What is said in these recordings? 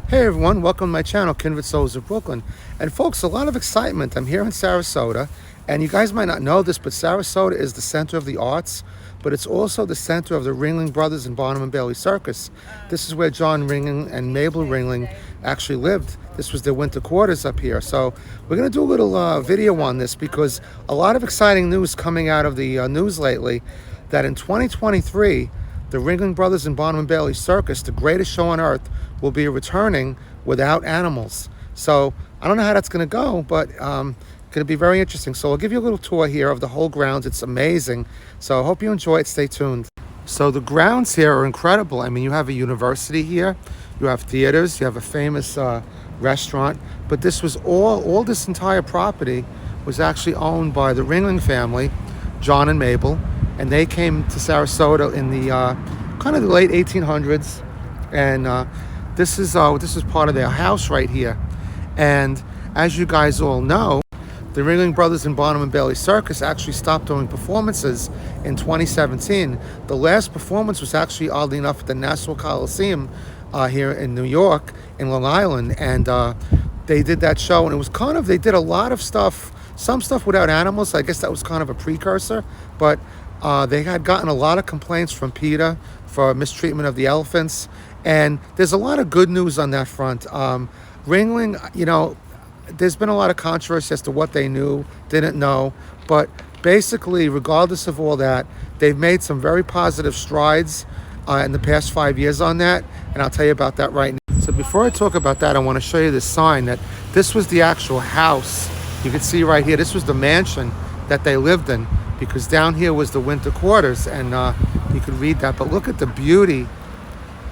Hey everyone, welcome to my channel, Kindred Souls of Brooklyn. And folks, a lot of excitement. I'm here in Sarasota, and you guys might not know this, but Sarasota is the center of the arts, but it's also the center of the Ringling Brothers and Barnum Bailey Circus. This is where John Ringling and Mabel Ringling actually lived. This was their winter quarters up here. So we're going to do a little video on this because a lot of exciting news coming out of the news lately that in 2023, the Ringling Brothers and Barnum Bailey Circus, the greatest show on earth, will be returning without animals. So I don't know how that's going to go, but going to be very interesting. So I'll give you a little tour here of the whole grounds. It's amazing. So I hope you enjoy it. Stay tuned. So the grounds here are incredible. I mean, you have a university here, you have theaters, you have a famous restaurant, but this was all this entire property was actually owned by the Ringling family, John and Mabel, and they came to Sarasota in the kind of the late 1800s, and this is part of their house right here. And as you guys all know, the Ringling Brothers and Barnum Bailey Circus actually stopped doing performances in 2017. The last performance was actually, oddly enough, at the Nassau Coliseum here in New York, in Long Island, and they did that show, and it was kind of, they did a lot of stuff, some stuff without animals. I guess that was kind of a precursor, but they had gotten a lot of complaints from PETA for mistreatment of the elephants, and there's a lot of good news on that front. Ringling, you know, there's been a lot of controversy as to what they knew, didn't know, but basically, regardless of all that, they've made some very positive strides in the past 5 years on that, and I'll tell you about that right now. So before I talk about that, I want to show you this sign that this was the actual house. You can see right here, this was the mansion that they lived in, because down here was the winter quarters, and you could read that. But look at the beauty.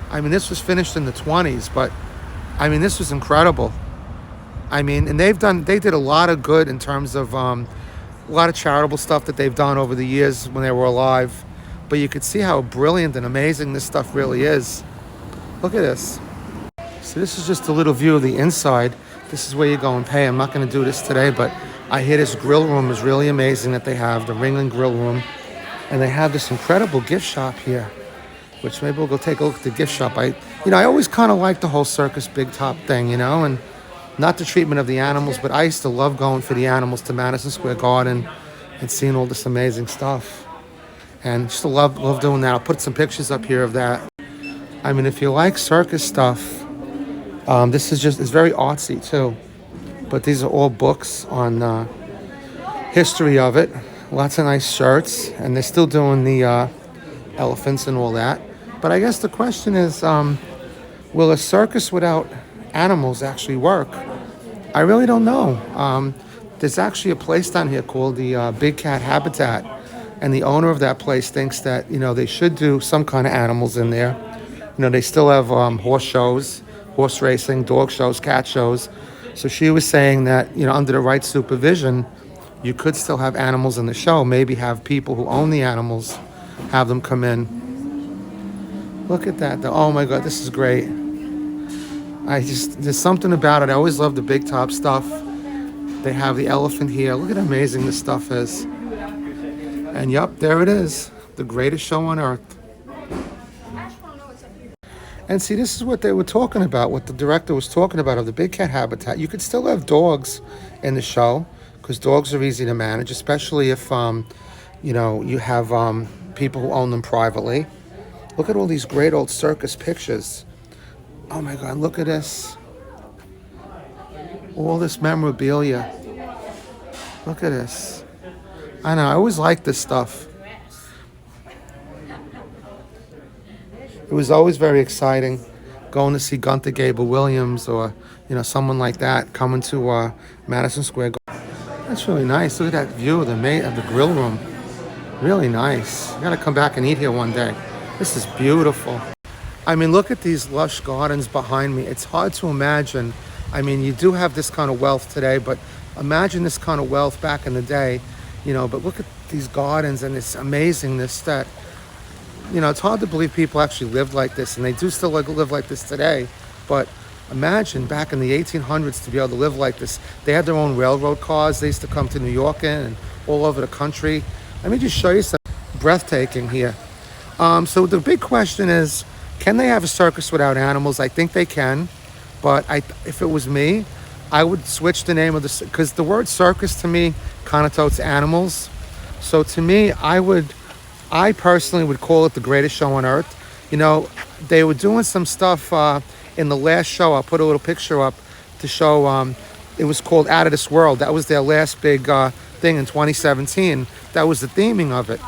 I mean, this was finished in the 20s, but I mean, this was incredible. I mean, and they did a lot of good in terms of a lot of charitable stuff that they've done over the years when they were alive. But you could see how brilliant and amazing this stuff really is. Look at this. So this is just a little view of the inside. This is where you go and pay. I'm not going to do this today, but I hear this grill room is really amazing that they have, the Ringling Grill Room. And they have this incredible gift shop here, which maybe we'll go take a look at the gift shop. I always kind of like the whole circus big top thing, you know, and not the treatment of the animals, but I used to love going for the animals to Madison Square Garden and seeing all this amazing stuff. And just love doing that. I'll put some pictures up here of that. I mean, if you like circus stuff, this is it's very artsy too. But these are all books on history of it. Lots of nice shirts, and they're still doing the elephants and all that. But I guess the question is, will a circus without animals actually work? I really don't know. There's actually a place down here called the Big Cat Habitat, and the owner of that place thinks that, you know, they should do some kind of animals in there. You know, they still have horse shows, horse racing, dog shows, cat shows. So she was saying that, you know, under the right supervision, you could still have animals in the show. Maybe have people who own the animals, have them come in. Look at that. Oh my God, this is great. There's something about it. I always love the big top stuff. They have the elephant here. Look at how amazing this stuff is. And yep, there it is. The greatest show on earth. And see, this is what they were talking about, what the director was talking about of the Big Cat Habitat. You could still have dogs in the show, because dogs are easy to manage, especially if, you know, you have people who own them privately. Look at all these great old circus pictures. Oh my God, look at this. All this memorabilia. Look at this. I know, I always liked this stuff. It was always very exciting going to see Gunther Gable Williams or, you know, someone like that coming to Madison Square Garden. That's really nice. Look at that view of the grill room. Really nice. I gotta come back and eat here one day. This is beautiful. I mean, look at these lush gardens behind me. It's hard to imagine. I mean, you do have this kind of wealth today, but imagine this kind of wealth back in the day, you know. But look at these gardens and this amazingness that, you know, it's hard to believe people actually lived like this, and they do still live like this today. But imagine back in the 1800s to be able to live like this. They had their own railroad cars. They used to come to New York and all over the country. Let me just show you something breathtaking here. So the big question is, can they have a circus without animals? I think they can. But if it was me, I would switch the name of because the word circus to me connotes animals. So to me, I personally would call it the greatest show on earth. You know, they were doing some stuff in the last show. I'll put a little picture up to show. It was called Out of This World. That was their last big thing in 2017. That was the theming of it.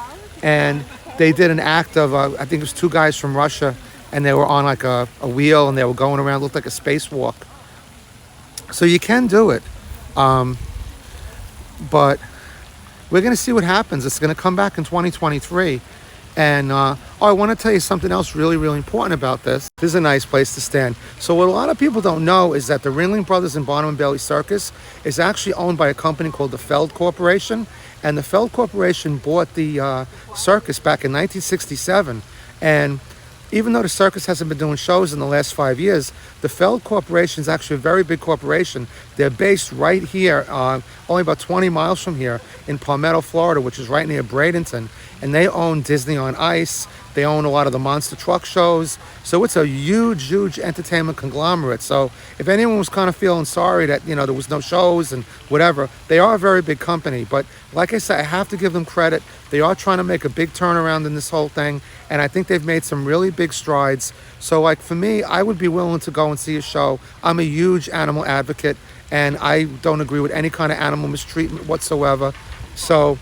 And they did an act of, I think it was two guys from Russia, and they were on like a wheel, and they were going around, looked like a spacewalk. So you can do it. But we're going to see what happens. It's going to come back in 2023. And I want to tell you something else really, really important about this. This is a nice place to stand. So what a lot of people don't know is that the Ringling Brothers and Barnum Bailey Circus is actually owned by a company called the Feld Corporation. And the Feld Corporation bought the circus back in 1967. And even though the circus hasn't been doing shows in the last 5 years, the Feld Corporation is actually a very big corporation. They're based right here, only about 20 miles from here in Palmetto, Florida, which is right near Bradenton. And they own Disney on Ice. They own a lot of the monster truck shows. So it's a huge, huge entertainment conglomerate. So if anyone was kind of feeling sorry that, you know, there was no shows and whatever, they are a very big company. But like I said, I have to give them credit. They are trying to make a big turnaround in this whole thing. And I think they've made some really big strides. So like for me, I would be willing to go and see a show. I'm a huge animal advocate, and I don't agree with any kind of animal mistreatment whatsoever. So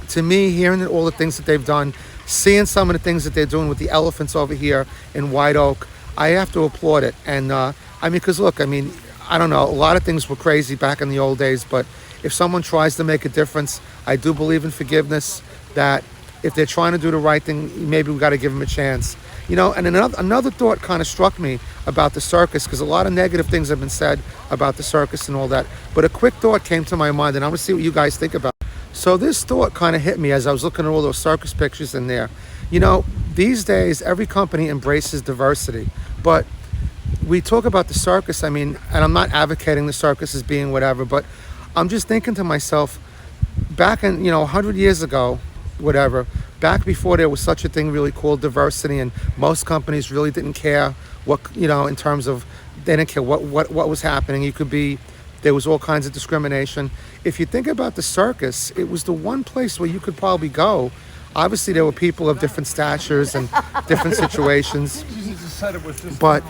to me, hearing all the things that they've done, seeing some of the things that they're doing with the elephants over here in White Oak, I have to applaud it. And I mean, because look, I mean, I don't know, a lot of things were crazy back in the old days, but if someone tries to make a difference, I do believe in forgiveness, that if they're trying to do the right thing, maybe we got to give them a chance. You know, and another thought kind of struck me about the circus, because a lot of negative things have been said about the circus and all that, but a quick thought came to my mind, and I'm going to see what you guys think about it. So this thought kind of hit me as I was looking at all those circus pictures in there. You know, these days, every company embraces diversity, but we talk about the circus, I mean, and I'm not advocating the circus as being whatever, but I'm just thinking to myself, back in, 100 years ago, whatever, back before there was such a thing really called diversity, and most companies really didn't care what, in terms of, they didn't care what was happening. There was all kinds of discrimination. If you think about the circus, it was the one place where you could probably go. Obviously, there were people of different statures and different situations. But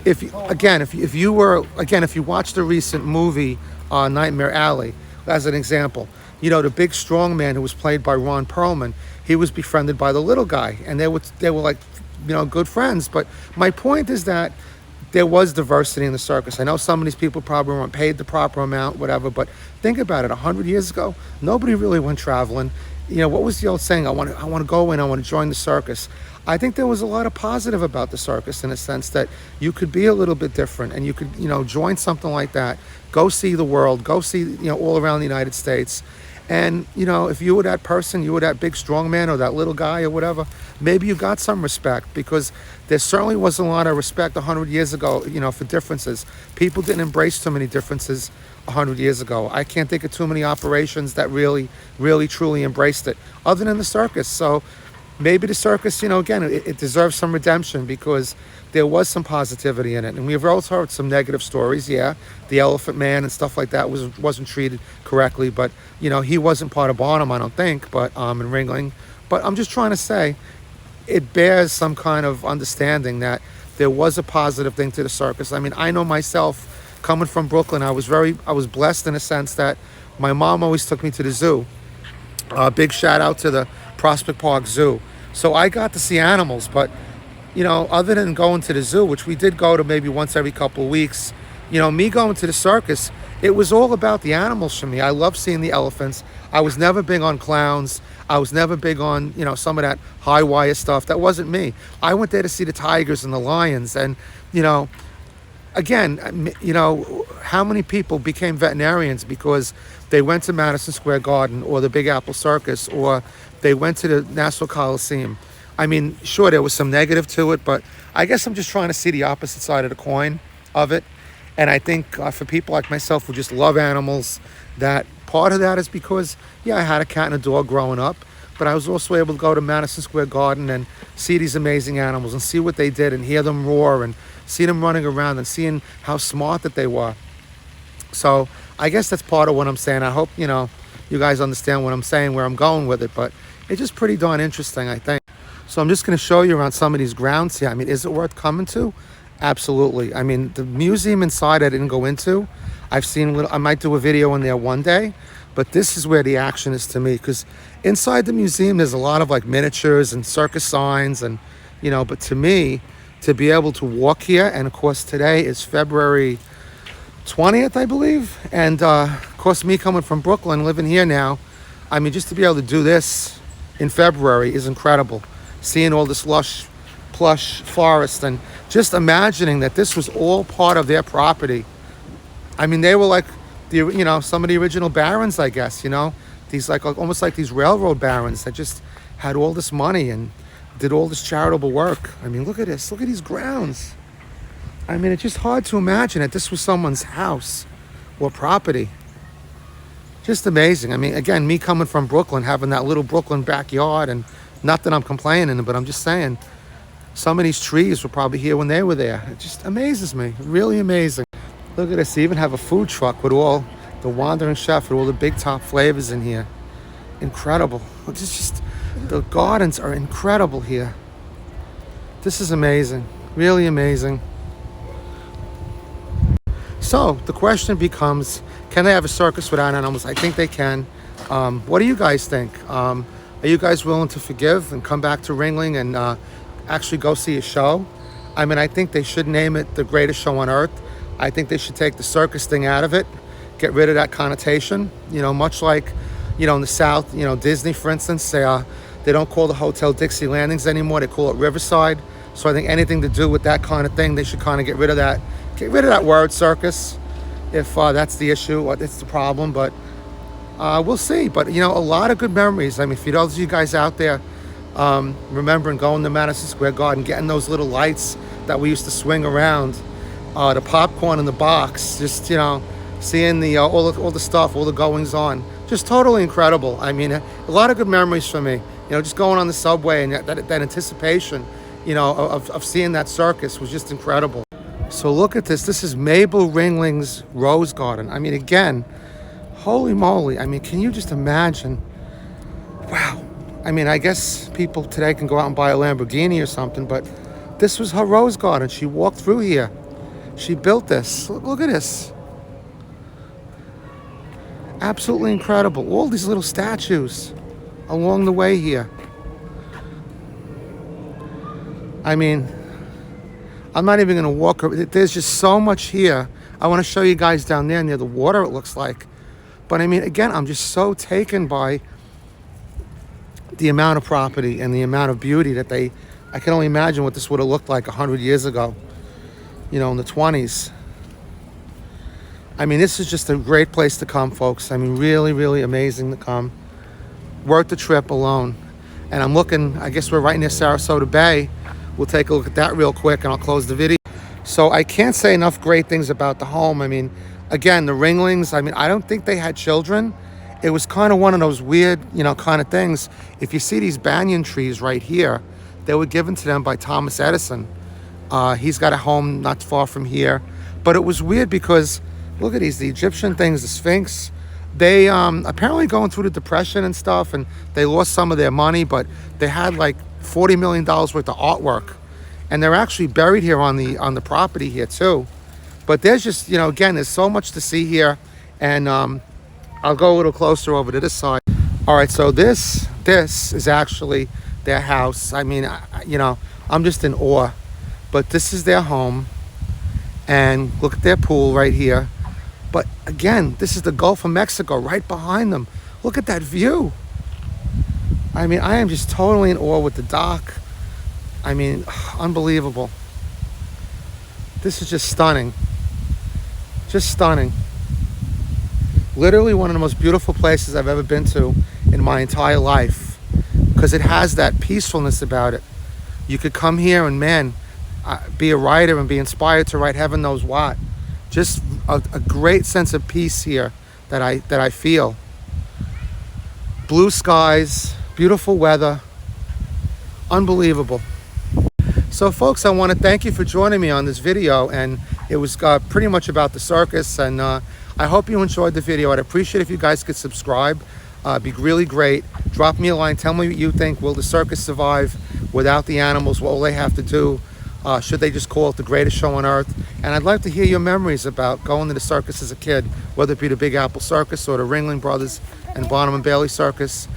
if you watch the recent movie Nightmare Alley, as an example, the big strong man who was played by Ron Perlman, he was befriended by the little guy, and they were like, good friends. But my point is that there was diversity in the circus. I know some of these people probably weren't paid the proper amount, whatever, but think about it. 100 years ago, nobody really went traveling. What was the old saying? I want to go in, I want to join the circus. I think there was a lot of positive about the circus, in a sense that you could be a little bit different, and you could, join something like that. Go see the world, go see, all around the United States. And, if you were that person, you were that big strong man or that little guy or whatever, maybe you got some respect, because there certainly wasn't a lot of respect 100 years ago, for differences. People didn't embrace too many differences 100 years ago. I can't think of too many operations that really, really, truly embraced it, other than the circus. So maybe the circus, again, it deserves some redemption, because there was some positivity in it. And we've also heard some negative stories. Yeah, the Elephant Man and stuff like that wasn't treated correctly, but he wasn't part of Barnum, I don't think, but in Ringling. But I'm just trying to say, it bears some kind of understanding that there was a positive thing to the circus. I mean, I know myself, coming from Brooklyn, I was blessed in a sense that my mom always took me to the zoo. Big shout out to the Prospect Park Zoo. So I got to see animals, but other than going to the zoo, which we did go to maybe once every couple of weeks, me going to the circus, it was all about the animals for me. I love seeing the elephants. I was never big on clowns. I was never big on, some of that high wire stuff. That wasn't me. I went there to see the tigers and the lions. And, again, how many people became veterinarians because they went to Madison Square Garden or the Big Apple Circus, or they went to the Nassau Coliseum? I mean, sure, there was some negative to it, but I guess I'm just trying to see the opposite side of the coin of it. And I think for people like myself who just love animals, that part of that is because, yeah, I had a cat and a dog growing up, but I was also able to go to Madison Square Garden and see these amazing animals and see what they did and hear them roar and seeing them running around and seeing how smart that they were. So I guess that's part of what I'm saying. I hope, you know, you guys understand what I'm saying, where I'm going with it, but it's just pretty darn interesting, I think. So I'm just going to show you around some of these grounds here. I mean, is it worth coming to? Absolutely. I mean, the museum inside I didn't go into. I've seen I might do a video in there one day, but this is where the action is to me, because inside the museum there's a lot of like miniatures and circus signs and, you know, but to me, to be able to walk here, and of course today is February 20th, I believe, and of course me coming from Brooklyn, living here now, I mean, just to be able to do this in February is incredible. Seeing all this lush, plush forest, and just imagining that this was all part of their property. I mean, they were like the, you know, some of the original barons, I guess, you know, these like almost like these railroad barons that just had all this money and did all this charitable work. I mean, look at this, look at these grounds. I mean, it's just hard to imagine that this was someone's house or property. Just amazing. I mean, again, me coming from Brooklyn, having that little Brooklyn backyard, and not that I'm complaining, but I'm just saying some of these trees were probably here when they were there. It just amazes me, really amazing. Look at this, they even have a food truck with all the Wandering Chef with all the big top flavors in here. Incredible. It's just, the gardens are incredible here. This is amazing, really amazing. So the question becomes, can they have a circus without animals? I think they can. What do you guys think? Are you guys willing to forgive and come back to Ringling and actually go see a show? I mean, I think they should name it the greatest show on earth. I think they should take the circus thing out of it, get rid of that connotation. You know, much like, you know, in the South, you know, Disney, for instance, they don't call the hotel Dixie Landings anymore. They call it Riverside. So I think anything to do with that kind of thing, they should kind of get rid of that. Get rid of that word circus, if that's the issue or it's the problem. But we'll see. But, you know, a lot of good memories. I mean, for those of you guys out there remembering going to Madison Square Garden, getting those little lights that we used to swing around, the popcorn in the box, just, you know, seeing the all the stuff, all the goings on, just totally incredible. I mean, a lot of good memories for me. You know, just going on the subway and that anticipation, you know, of seeing that circus was just incredible. So look at this. This is Mabel Ringling's Rose Garden. I mean, again, holy moly. I mean, can you just imagine? Wow. I mean, I guess people today can go out and buy a Lamborghini or something, but this was her rose garden. She walked through here. She built this. Look at this. Absolutely incredible. All these little statues along the way here. I mean, I'm not even going to walk. There's just so much here. I want to show you guys down there near the water, it looks like. But I mean, again, I'm just so taken by the amount of property and the amount of beauty that I can only imagine what this would have looked like 100 years ago, you know, in the 20s. I mean, this is just a great place to come, folks. I mean, really, really amazing to come. Worth the trip alone. And I'm looking, I guess we're right near Sarasota Bay. We'll take a look at that real quick and I'll close the video. So I can't say enough great things about the home. I mean, again, the Ringlings, I mean, I don't think they had children. It was kind of one of those weird, you know, kind of things. If you see these banyan trees right here, they were given to them by Thomas Edison. He's got a home not far from here. But it was weird because, look at these, the Egyptian things, the Sphinx. They apparently going through the Depression and stuff, and they lost some of their money, but they had like $40 million worth of artwork. And they're actually buried here on the property here too. But there's just, you know, again, there's so much to see here. And I'll go a little closer over to this side. All right, so this is actually their house. I mean, you know, I'm just in awe. But this is their home. And look at their pool right here. But again, this is the Gulf of Mexico right behind them. Look at that view. I mean, I am just totally in awe with the dock. I mean, unbelievable. This is just stunning. Just stunning. Literally one of the most beautiful places I've ever been to in my entire life, because it has that peacefulness about it. You could come here and, man, be a writer and be inspired to write heaven knows what. Just a great sense of peace here that I feel. Blue skies, beautiful weather, unbelievable. So So folks, I want to thank you for joining me on this video, and it was pretty much about the circus, and I hope you enjoyed the video. I'd appreciate if you guys could subscribe. It'd be really great. Drop me a line, tell me what you think. Will the circus survive without the animals? What will they have to do? Should they just call it the greatest show on earth? And I'd like to hear your memories about going to the circus as a kid, whether it be the Big Apple Circus or the Ringling Brothers and Barnum Bailey Circus.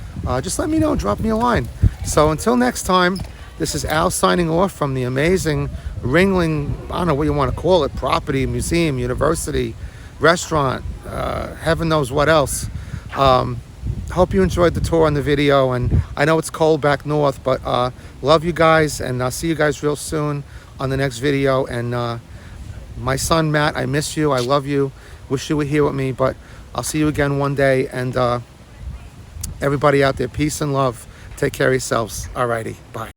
Just let me know, drop me a line. So until next time, this is Al signing off from the amazing Ringling, I don't know what you want to call it, property, museum, university, restaurant, heaven knows what else. Hope you enjoyed the tour and the video, and I know it's cold back north, but love you guys, and I'll see you guys real soon on the next video. And my son Matt, I miss you, I love you, wish you were here with me, but I'll see you again one day. And everybody out there, peace and love. Take care of yourselves. Alrighty, bye.